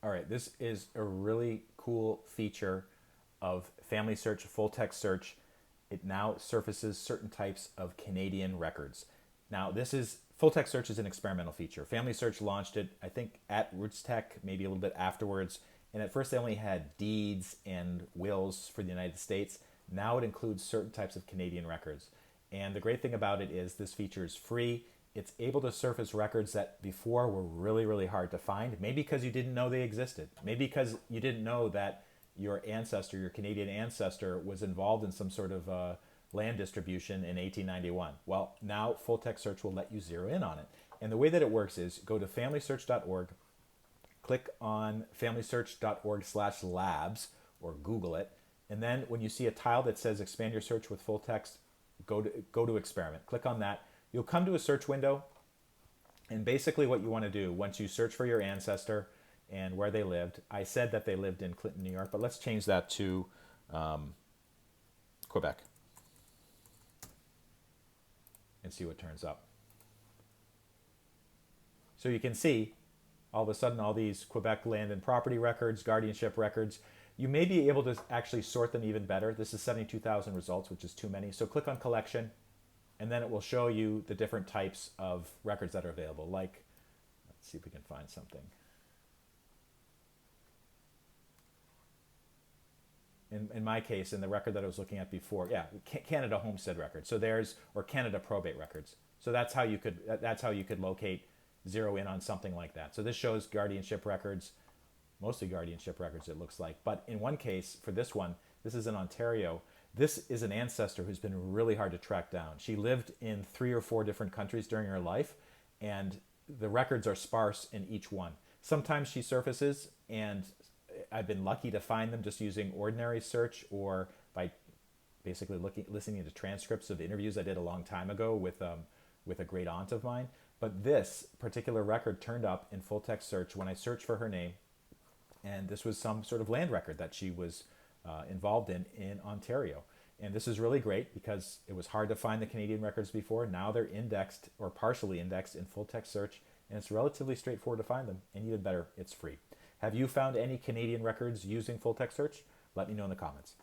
All right, this is a really cool feature of FamilySearch full text search. It now surfaces certain types of Canadian records. Now, this is full text search is an experimental feature. FamilySearch launched it, I think, at RootsTech, maybe a little bit afterwards. And at first, they only had deeds and wills for the United States. Now it includes certain types of Canadian records. And the great thing about it is this feature is free. It's able to surface records that before were really, really hard to find. Maybe because you didn't know they existed. Maybe because you didn't know that your ancestor, your Canadian ancestor, was involved in some sort of land distribution in 1891. Well, now full text search will let you zero in on it. And the way that it works is go to familysearch.org, click on familysearch.org/labs or Google it. And then when you see a tile that says expand your search with full text, go to experiment. Click on that. You'll come to a search window. And basically what you want to do once you search for your ancestor and where they lived, I said that they lived in Clinton, New York, but let's change that to Quebec and see what turns up. So you can see all of a sudden all these Quebec land and property records, guardianship records. You may be able to actually sort them even better. This is 72,000 results, which is too many. So click on collection, and then it will show you the different types of records that are available. Like, let's see if we can find something. In my case, in the record that I was looking at before, yeah, Canada homestead records. So there's, or Canada probate records. So that's how you could locate, zero in on something like that. So this shows guardianship records, mostly guardianship records it looks like. But in one case, for this one, this is in Ontario. This is an ancestor who's been really hard to track down. She lived in 3 or 4 different countries during her life, and the records are sparse in each one. Sometimes she surfaces, and I've been lucky to find them just using ordinary search or by basically listening to transcripts of interviews I did a long time ago with a great aunt of mine. But this particular record turned up in full text search when I searched for her name, and this was some sort of land record that she was involved in Ontario. And this is really great because it was hard to find the Canadian records before. Now they're indexed or partially indexed in full text search, and it's relatively straightforward to find them. And even better, it's free. Have you found any Canadian records using full text search? Let me know in the comments.